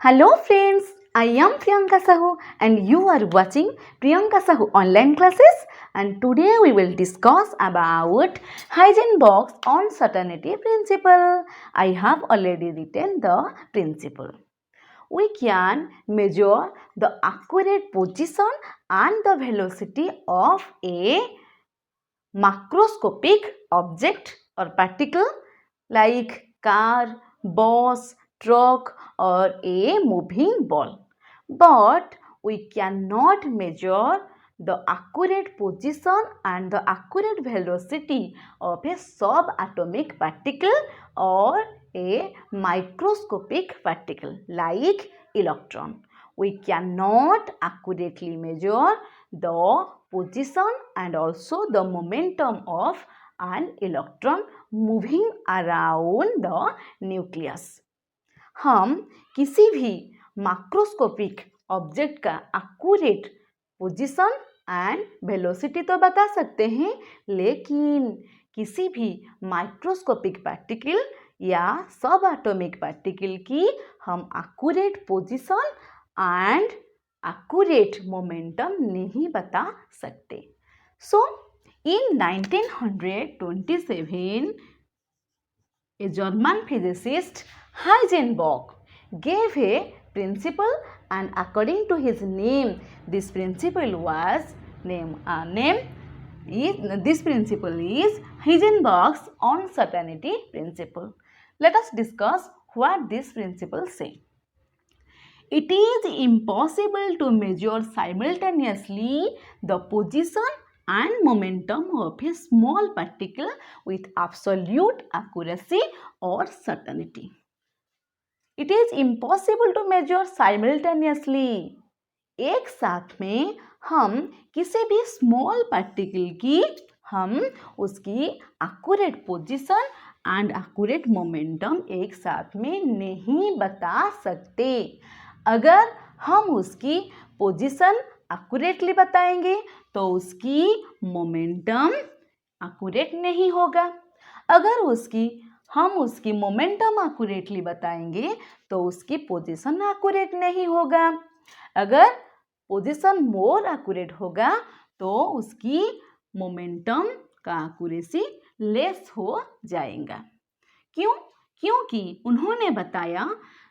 Hello friends, I am Priyanka Sahu and you are watching Priyanka Sahu online classes, and today we will discuss about Heisenberg's uncertainty principle. I have already written the principle. We can measure the accurate position and the velocity of a macroscopic object or particle like car, bus, truck or a moving ball. But we cannot measure the accurate position and the accurate velocity of a subatomic particle or a microscopic particle like electron. We cannot accurately measure the position and also the momentum of an electron moving around the nucleus. हम किसी भी macroscopic object का accurate position and velocity तो बता सकते हैं, लेकिन किसी भी माइक्रोस्कोपिक पार्टिकल या सब एटॉमिक पार्टिकल की हम accurate position and accurate momentum नहीं बता सकते. सो in 1927, a German physicist Heisenberg gave a principle, and according to his name, this principle is Heisenberg's uncertainty principle. Let us discuss what this principle says. It is impossible to measure simultaneously the position and momentum of a small particle with absolute accuracy or certainty. It is impossible to measure simultaneously. एक साथ में हम किसी भी small particle की हम उसकी accurate position and accurate momentum एक साथ में नहीं बता सकते. अगर हम उसकी पोजीशन एक्यूरेटली बताएंगे तो उसकी मोमेंटम एक्यूरेट नहीं होगा. अगर हम उसकी मोमेंटम एक्यूरेटली बताएंगे तो उसकी पोजीशन एक्यूरेट नहीं होगा. अगर पोजीशन मोर एक्यूरेट होगा तो उसकी मोमेंटम का एक्यूरेसी लेस हो जाएगा. क्यों? क्योंकि उन्होंने बताया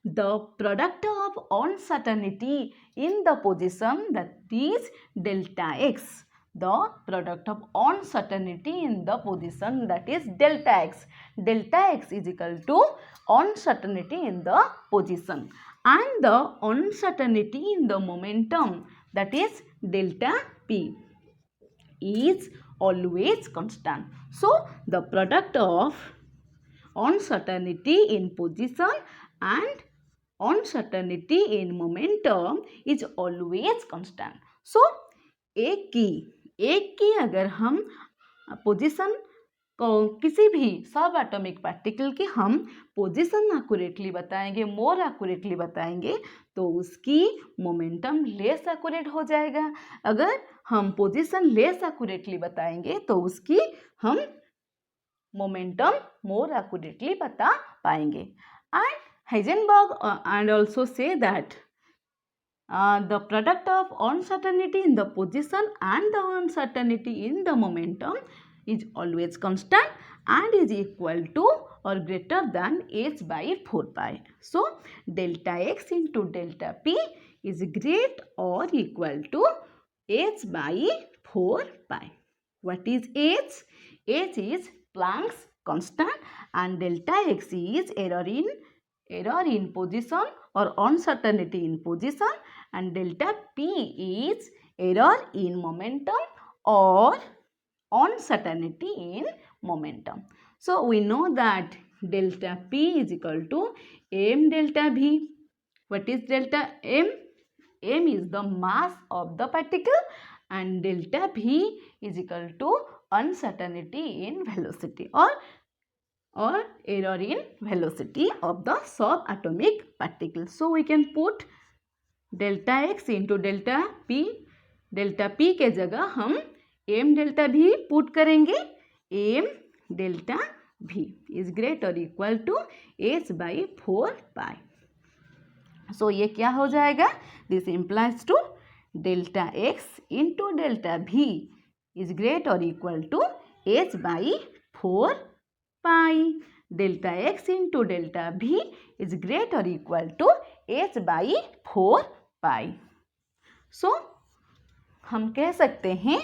the product of uncertainty in the position, that is delta x. The product of uncertainty in the position, that is delta x. Delta x is equal to uncertainty in the position, and the uncertainty in the momentum, that is delta p, is always constant. So the product of uncertainty in position and uncertainty in momentum is always constant. So एक की अगर हम position को किसी भी सब atomic particle की हम पोजीशन एक्यूरेटली बताएंगे, मोर एक्यूरेटली बताएंगे तो उसकी मोमेंटम लेस एक्यूरेट हो जाएगा. अगर हम पोजीशन लेस एक्यूरेटली बताएंगे तो उसकी हम मोमेंटम मोर एक्यूरेटली बता पाएंगे. And Heisenberg and also say that the product of uncertainty in the position and the uncertainty in the momentum is always constant and is equal to or greater than h by 4 pi. So delta x into delta p is great or equal to h by 4 pi. What is h? H is Planck's constant and delta x is error in position or uncertainty in position, and delta p is error in momentum or uncertainty in momentum. So we know that delta p is equal to m delta v. What is delta m? M is the mass of the particle and delta v is equal to uncertainty in velocity or error in velocity of the subatomic particle. So we can put delta x into delta p. delta p के जगह हम m delta v put करेंगे. m delta v is greater or equal to h by 4 pi. So ये क्या हो जाएगा, this implies to delta X into delta B is great और equal to h by 4 pi. Delta X into delta B is great और equal to h by 4 pi. So हम कह सकते हैं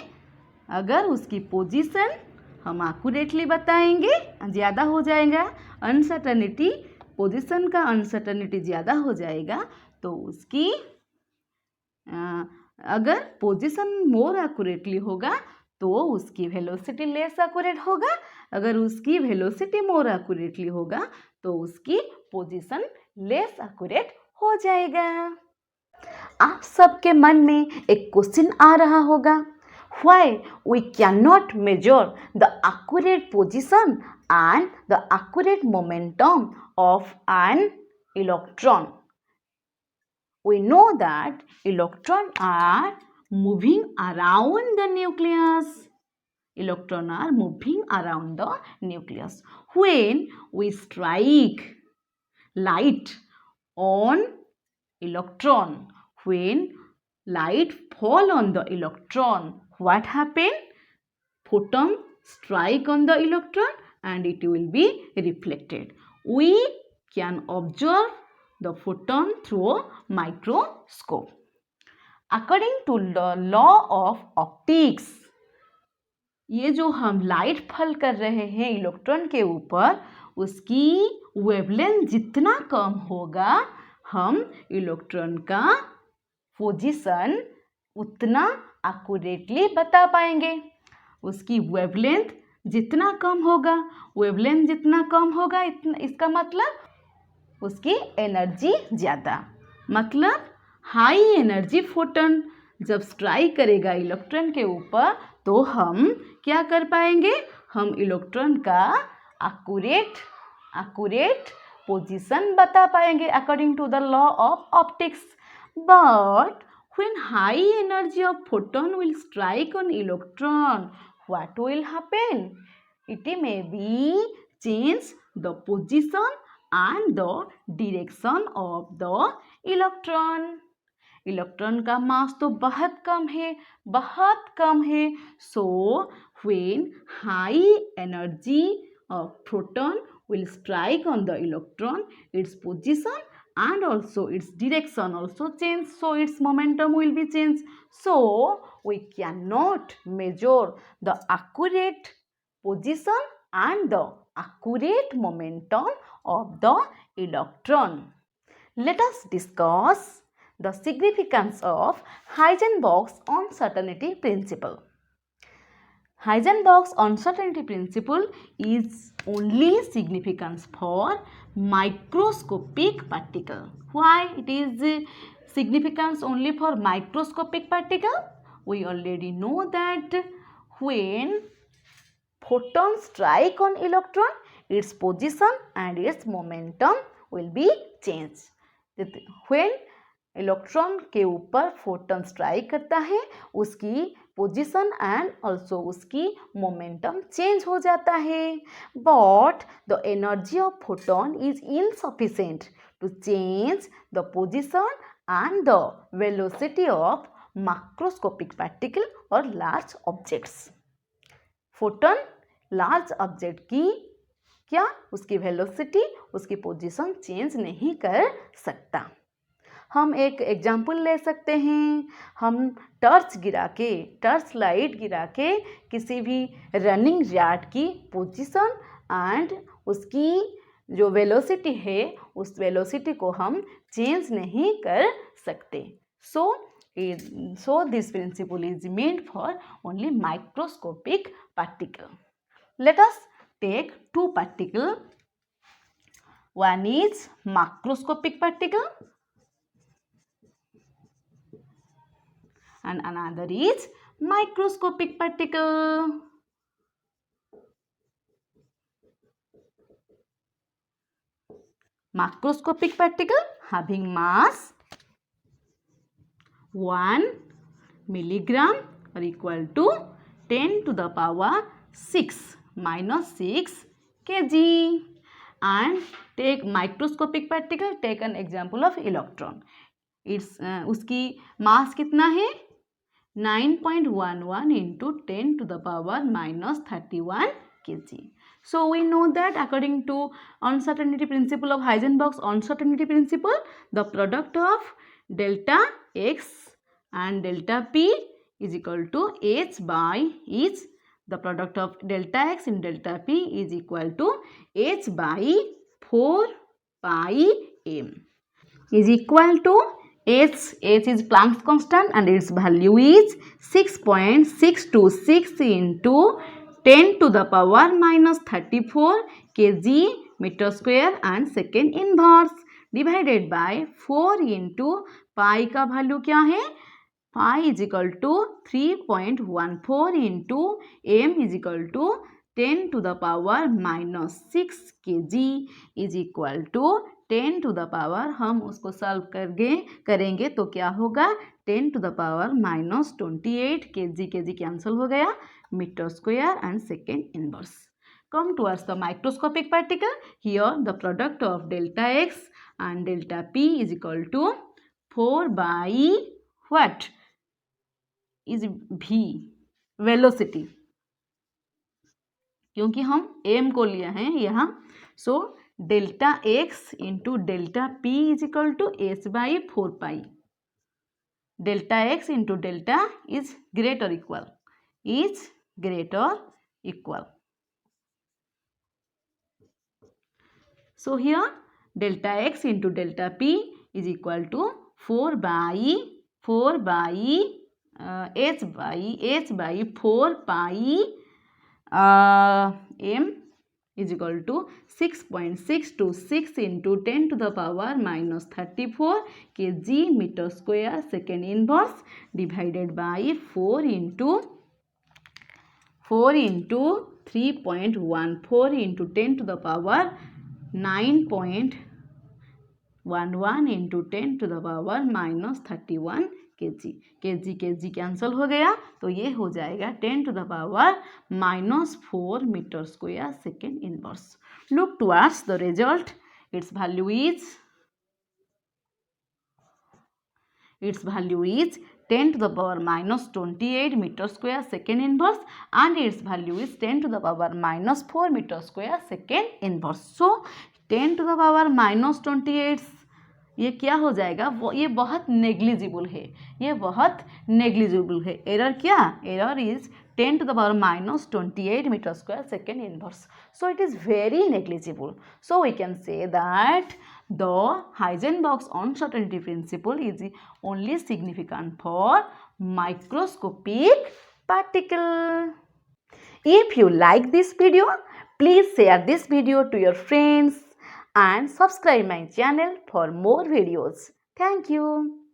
अगर उसकी पोजीशन हम एक्यूरेटली बताएंगे ज़्यादा हो जाएगा, अनसर्टनिटी पोजीशन का अनसर्टनिटी ज़्यादा हो जाएगा तो उसकी अगर पोजीशन मोर एक्यूरेटली होगा तो उसकी वेलोसिटी लेस एक्यूरेट होगा, अगर उसकी वेलोसिटी मोर एक्यूरेटली होगा तो उसकी पोजीशन लेस एक्यूरेट हो जाएगा. आप सबके मन में एक क्वेश्चन आ रहा होगा, why we cannot measure the accurate position and the accurate momentum of an electron? We know that electrons are moving around the nucleus. Electrons are moving around the nucleus. When we strike light on electron, when light fall on the electron, what happen? Photon strike on the electron and it will be reflected. We can observe the photon through a microscope. According to the law of optics, ये जो हम light fall कर रहे हैं electron के ऊपर, उसकी wavelength जितना कम होगा हम इलेक्ट्रॉन का पोजीशन उतना एक्यूरेटली बता पाएंगे. उसकी वेवलेंथ जितना कम होगा, वेवलेंथ जितना कम होगा इसका मतलब उसकी एनर्जी ज़्यादा, मतलब हाई एनर्जी फोटन जब स्ट्राइक करेगा इलेक्ट्रॉन के ऊपर तो हम क्या कर पाएंगे, हम इलेक्ट्रॉन का एक्यूरेट पोजीशन बता पाएंगे according to the law of optics. But when high energy of photon will strike on electron, what will happen? It may be change the position and the direction of the electron. Electron का मास तो बहुत कम है. So when high energy of photon will strike on the electron, its position and also its direction also change, so its momentum will be changed. So we cannot measure the accurate position and the accurate momentum of the electron. Let us discuss the significance of Heisenberg's uncertainty principle. Heisenberg's uncertainty principle is only significance for microscopic particle. Why it is significance only for microscopic particle? We already know that when photons strike on electron, its position and its momentum will be changed. When electron के ऊपर photon strike करता है उसकी position and also उसकी momentum change हो जाता है. But the energy of photon is insufficient to change the position and the velocity of macroscopic particle और large objects. Photon large object की क्या उसकी वेलोसिटी उसकी पोजीशन चेंज नहीं कर सकता. हम एक एग्जाम्पल ले सकते हैं, हम टर्च लाइट गिरा के किसी भी रनिंग रैट की पोजीशन एंड उसकी जो वेलोसिटी है उस वेलोसिटी को हम चेंज नहीं कर सकते. So this principle is meant for only microscopic particle. Let us take two particle. One is macroscopic particle and another is microscopic particle. Macroscopic particle having mass 1 milligram or equal to 10 to the power 6 minus 6 kg, and take microscopic particle, take an example of electron. It's उसकी मास कितना है 9.11 into 10 to the power minus 31 kg. So we know that according to uncertainty principle of Heisenberg's uncertainty principle, the product of delta x and delta p is equal to h by h. The product of delta x and delta p is equal to h by 4 pi m is equal to h is Planck's constant and its value is 6.626 into 10 to the power minus 34 kg meter square and second inverse divided by 4 into pi का value क्या है pi is equal to 3.14 into m is equal to 10 to the power minus 6 kg is equal to 10 to the power हम उसको solve करेंगे तो क्या होगा 10 to the power minus 28 kg cancel हो गया metre square and second inverse. Come towards the microscopic particle. Here the product of delta x and delta p is equal to 4 by what is v velocity, क्योंकि हम m को लिया है यहाँ. So delta x into delta p is equal to h by 4 pi. Delta x into delta is greater equal. So here delta x into delta p is equal to 4 by h by 4 pi m is equal to 6.626 into 10 to the power minus 34 kg meter square second inverse divided by 4 into 3.14 into 10 to the power 9.11 into 10 to the power minus 31 kg cancel हो गया तो ये हो जाएगा 10 to the power minus 4 meter square second inverse. Look towards the result. Its value is 10 to the power minus 28 meter square second inverse and its value is 10 to the power minus 4 meter square second inverse. So 10 to the power minus 28 ये क्या हो जाएगा ये बहुत negligible है. Error क्या error is 10 to the power minus 28 meter square second inverse. So it is very negligible. So we can say that the Heisenberg's uncertainty principle is only significant for microscopic particle. If you like this video, please share this video to your friends and subscribe my channel for more videos. Thank you.